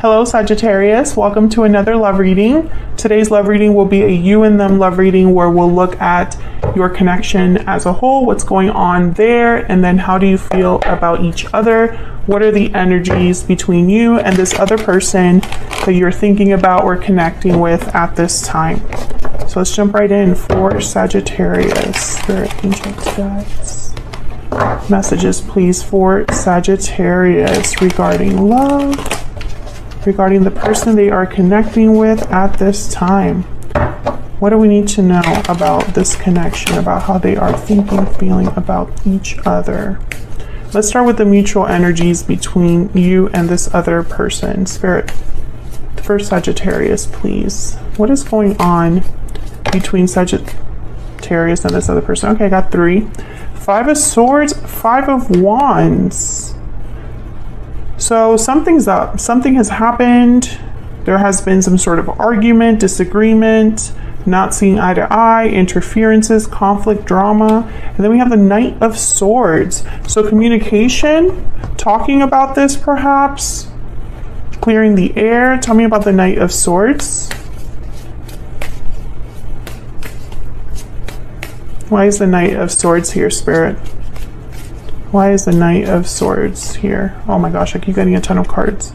Hello Sagittarius, welcome to another love reading. Today's love reading will be a you and them love reading where we'll look at your connection as a whole, what's going on there, and then how do you feel about each other? What are the energies between you and this other person that you're thinking about or connecting with at this time? So let's jump right in for Sagittarius. Spirit, angels, guides. Messages please for Sagittarius regarding love, regarding the person they are connecting with at this time. What do we need to know about this connection, about how they are thinking, feeling about each other? Let's start with the mutual energies between you and this other person. Spirit, for Sagittarius, please. What is going on between Sagittarius and this other person? Okay, I got 3. 5 of Swords, 5 of Wands. So something's up. Something has happened. There has been some sort of argument, disagreement, not seeing eye to eye, interferences, conflict, drama. And then we have the Knight of Swords. So communication, talking about this perhaps, clearing the air. Tell me about the Knight of Swords. Why is the Knight of Swords here, Spirit? Why is the Knight of Swords here? Oh my gosh, I keep getting a ton of cards.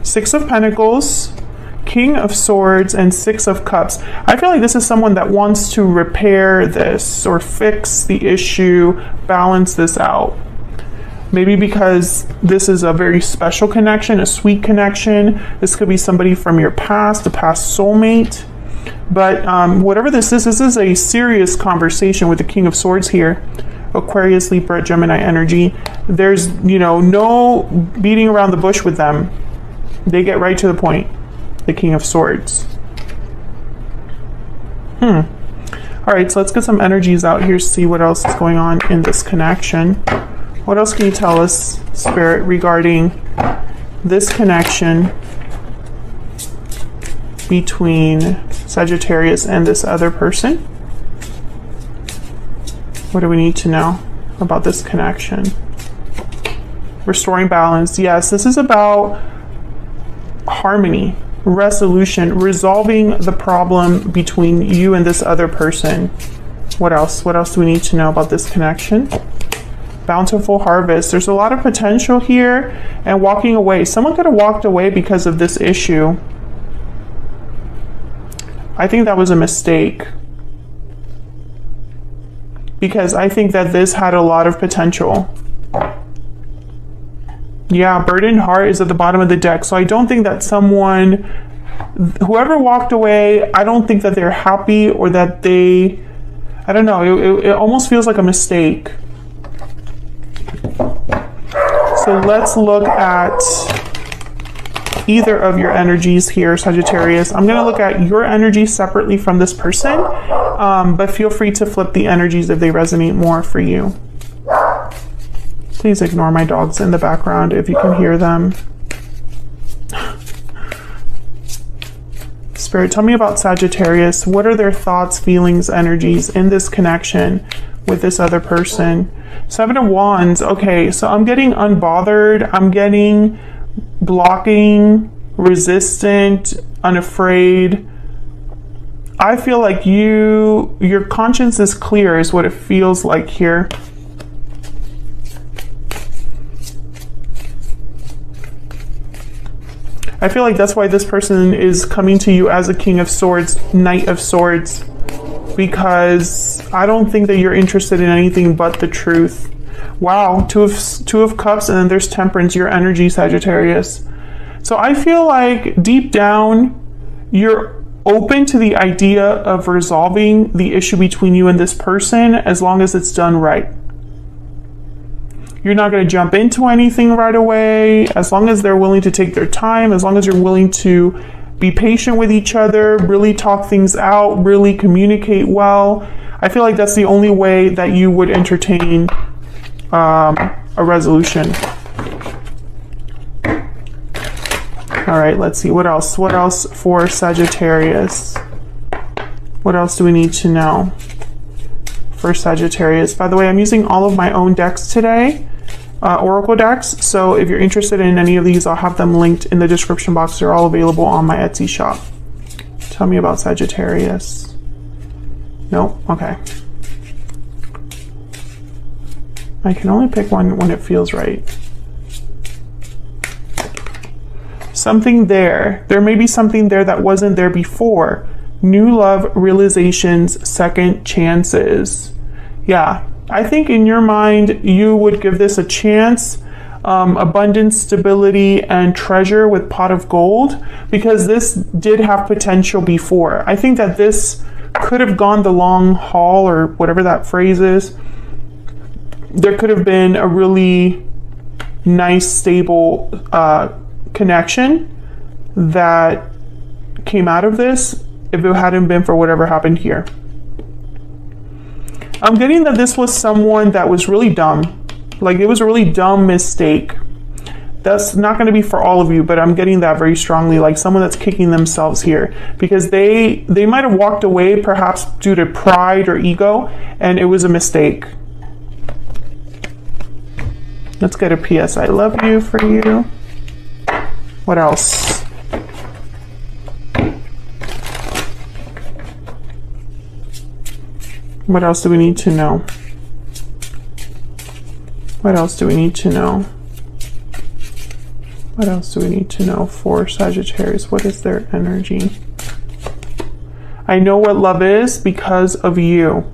6 of Pentacles, King of Swords, and 6 of Cups. I feel like this is someone that wants to repair this or fix the issue, balance this out. Maybe because this is a very special connection, a sweet connection. This could be somebody from your past, a past soulmate. But whatever this is a serious conversation with the King of Swords here. Aquarius, Libra, Gemini energy. There's, no beating around the bush with them. They get right to the point. The King of Swords. All right, so let's get some energies out here, see what else is going on in this connection. What else can you tell us, Spirit, regarding this connection between Sagittarius and this other person? What do we need to know about this connection? Restoring balance. Yes, this is about harmony, resolution, resolving the problem between you and this other person. What else? What else do we need to know about this connection? Bountiful harvest. There's a lot of potential here, and walking away. Someone could have walked away because of this issue. I think that was a mistake, because I think that this had a lot of potential. Yeah, burdened heart is at the bottom of the deck. So I don't think that whoever walked away, I don't think that they're happy or that they, I don't know, it almost feels like a mistake. So let's look at either of your energies here, Sagittarius. I'm going to look at your energy separately from this person, but feel free to flip the energies if they resonate more for you. Please ignore my dogs in the background if you can hear them. Spirit, tell me about Sagittarius. What are their thoughts, feelings, energies in this connection with this other person? 7 of Wands. Okay, so I'm getting unbothered. I'm getting blocking, resistant, unafraid. I feel like your conscience is clear is what it feels like here. I feel like that's why this person is coming to you as a King of Swords, Knight of Swords, because I don't think that you're interested in anything but the truth. Wow, two of Cups, and then there's Temperance, your energy, Sagittarius. So I feel like deep down, you're open to the idea of resolving the issue between you and this person as long as it's done right. You're not going to jump into anything right away, as long as they're willing to take their time, as long as you're willing to be patient with each other, really talk things out, really communicate well. I feel like that's the only way that you would entertain a resolution. All right, let's see what else. What else for Sagittarius? What else do we need to know for Sagittarius? By the way, I'm using all of my own decks today. oracle decks. So if you're interested in any of these, I'll have them linked in the description box. They're all available on my Etsy shop. Tell me about Sagittarius. Nope. Okay. I can only pick one when it feels right. Something there. There may be something there that wasn't there before. New love, realizations, second chances. Yeah, I think in your mind, you would give this a chance. Abundance, stability, and treasure with pot of gold, because this did have potential before. I think that this could have gone the long haul, or whatever that phrase is. There could have been a really nice, stable connection that came out of this if it hadn't been for whatever happened here. I'm getting that this was someone that was really dumb. Like, it was a really dumb mistake. That's not going to be for all of you, but I'm getting that very strongly, like someone that's kicking themselves here, because they might have walked away perhaps due to pride or ego, and it was a mistake. Let's get a PS I love you for you. What else? What else do we need to know? What else do we need to know? What else do we need to know for Sagittarius? What is their energy? I know what love is because of you.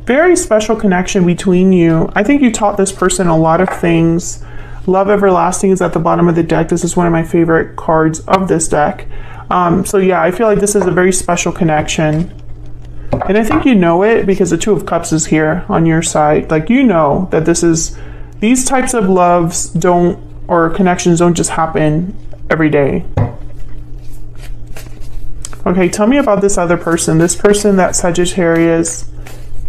Very special connection between you. I think you taught this person a lot of things. Love Everlasting is at the bottom of the deck. This is one of my favorite cards of this deck. So yeah, I feel like this is a very special connection. And I think you know it because the Two of Cups is here on your side. Like, you know that these types of loves or connections don't just happen every day. Okay, tell me about this other person. This person that Sagittarius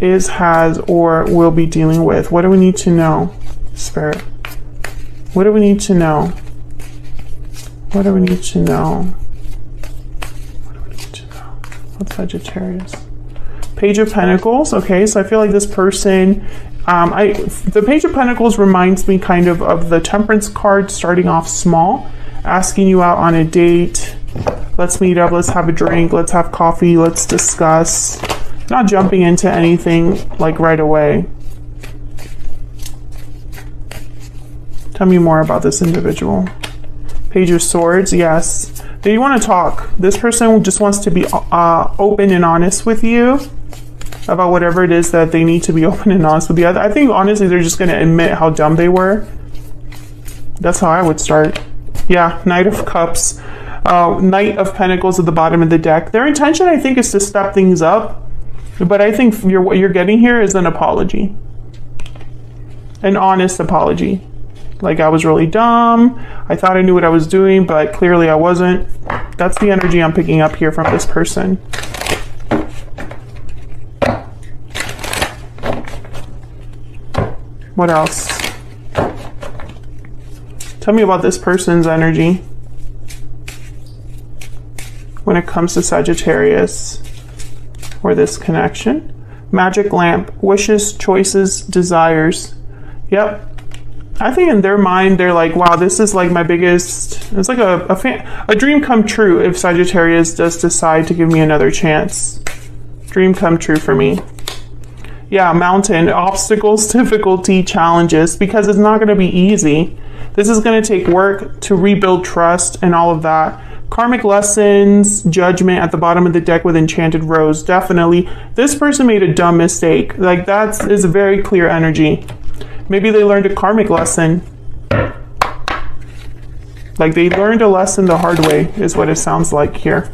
has, or will be dealing with. What do we need to know, Spirit? What do we need to know? What do we need to know? What do we need to know? What's Sagittarius? Page of Pentacles. Okay, so I feel like this person, the Page of Pentacles reminds me kind of the Temperance card, starting off small, asking you out on a date. Let's meet up, let's have a drink, let's have coffee, let's discuss. Not jumping into anything like right away. Tell me more about this individual. Page of Swords, yes. They want to talk. This person just wants to be open and honest with you about whatever it is that they need to be open and honest with you. I think honestly they're just going to admit how dumb they were. That's how I would start. Yeah, Knight of Cups. Knight of Pentacles at the bottom of the deck. Their intention, I think, is to step things up. But I think what you're getting here is an apology. An honest apology. Like, I was really dumb. I thought I knew what I was doing, but clearly I wasn't. That's the energy I'm picking up here from this person. What else? Tell me about this person's energy when it comes to Sagittarius, or this connection. Magic lamp, wishes, choices, desires. Yep. I think in their mind, they're like, wow, this is like my biggest, it's like a dream come true if Sagittarius does decide to give me another chance. Dream come true for me. Yeah, mountain, obstacles, difficulty, challenges, because it's not going to be easy. This is going to take work to rebuild trust and all of that. Karmic lessons, judgment at the bottom of the deck with Enchanted Rose. Definitely. This person made a dumb mistake. Like, that is a very clear energy. Maybe they learned a karmic lesson. Like, they learned a lesson the hard way, is what it sounds like here.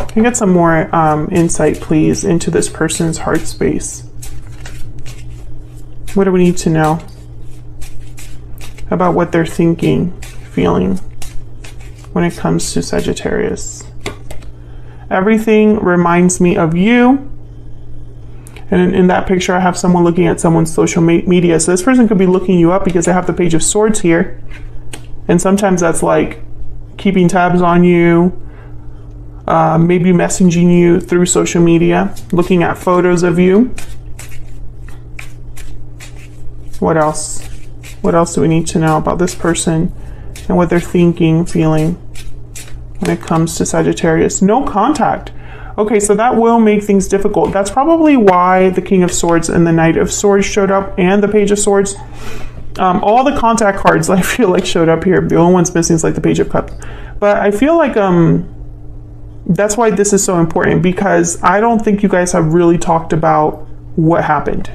Can I get some more insight, please, into this person's heart space? What do we need to know about what they're thinking, feeling when it comes to Sagittarius? Everything reminds me of you. And in that picture, I have someone looking at someone's social media. So this person could be looking you up because they have the Page of Swords here. And sometimes that's like keeping tabs on you, maybe messaging you through social media, looking at photos of you. What else? What else do we need to know about this person and what they're thinking, feeling when it comes to Sagittarius? No contact. Okay, so that will make things difficult. That's probably why the King of Swords and the Knight of Swords showed up, and the Page of Swords. All the contact cards I feel like showed up here. The only one's missing is like the Page of Cups. But I feel like that's why this is so important, because I don't think you guys have really talked about what happened.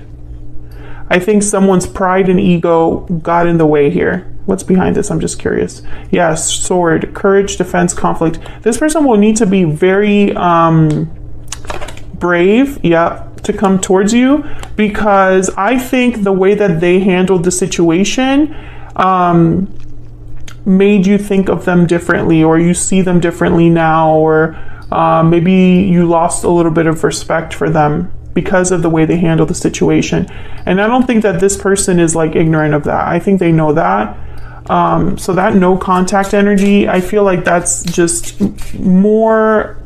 I think someone's pride and ego got in the way here. What's behind this? I'm just curious. Yes, sword, courage, defense, conflict. This person will need to be very brave, to come towards you, because I think the way that they handled the situation made you think of them differently, or you see them differently now, or maybe you lost a little bit of respect for them because of the way they handle the situation. And I don't think that this person is like ignorant of that. I think they know that. So that no contact energy, I feel like that's just more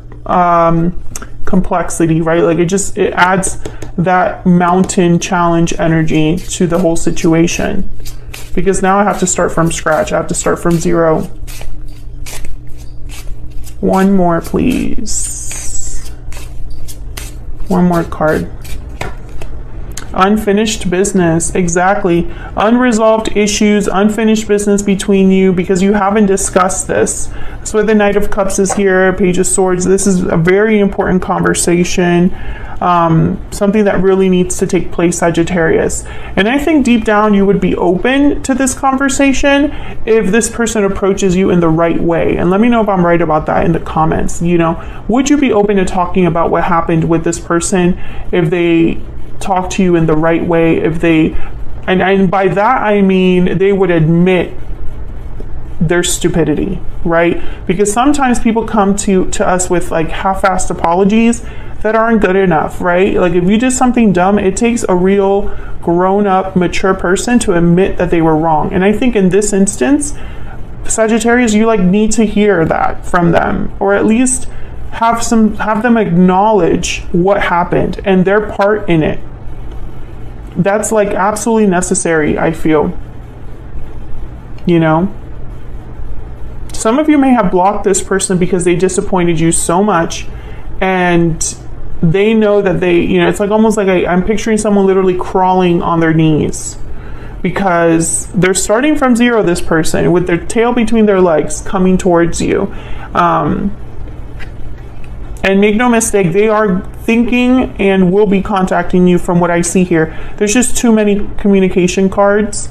complexity, right? Like it adds that mountain challenge energy to the whole situation, because now I have to start from scratch. I have to start from zero. One more, please. One more card. Unfinished business. Exactly. Unresolved issues, unfinished business between you, because you haven't discussed this. So the Knight of Cups is here, Page of Swords. This is a very important conversation, something that really needs to take place, Sagittarius. And I think deep down you would be open to this conversation if this person approaches you in the right way. And let me know if I'm right about that in the comments. You know, would you be open to talking about what happened with this person if they talk to you in the right way, if they, and by that I mean they would admit their stupidity, right? Because sometimes people come to us with like half-assed apologies that aren't good enough, right? Like if you did something dumb, it takes a real grown-up, mature person to admit that they were wrong. And I think in this instance, Sagittarius, you like need to hear that from them, or at least have them acknowledge what happened and their part in it. That's like absolutely necessary, I feel. You know, some of you may have blocked this person because they disappointed you so much, and they know that they, you know, it's like almost like I'm picturing someone literally crawling on their knees, because they're starting from zero, this person, with their tail between their legs coming towards you. And make no mistake, they are thinking and will be contacting you from what I see here. There's just too many communication cards.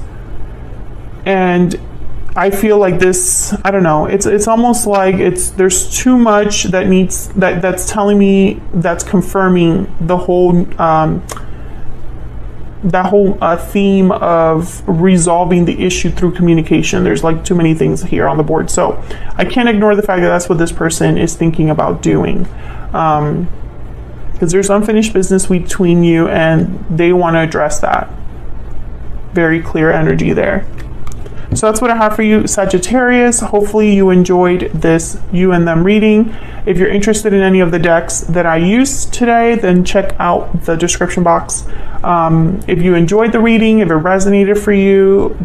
And I feel like this, I don't know, it's almost like there's too much that needs, that's telling me, that's confirming the whole, that whole theme of resolving the issue through communication. There's like too many things here on the board. So I can't ignore the fact that that's what this person is thinking about doing. Because there's unfinished business between you and they want to address that. Very clear energy there. So that's what I have for you, Sagittarius. Hopefully you enjoyed this you and them reading. If you're interested in any of the decks that I used today, then check out the description box. If you enjoyed the reading, if it resonated for you,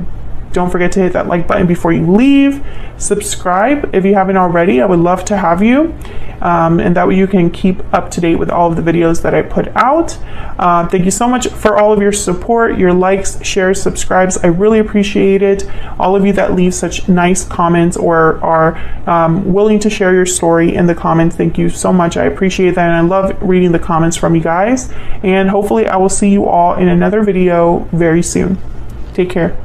don't forget to hit that like button before you leave. Subscribe if you haven't already. I would love to have you. And that way you can keep up to date with all of the videos that I put out. Thank you so much for all of your support, your likes, shares, subscribes. I really appreciate it. All of you that leave such nice comments or are willing to share your story in the comments. Thank you so much. I appreciate that. And I love reading the comments from you guys. And hopefully I will see you all in another video very soon. Take care.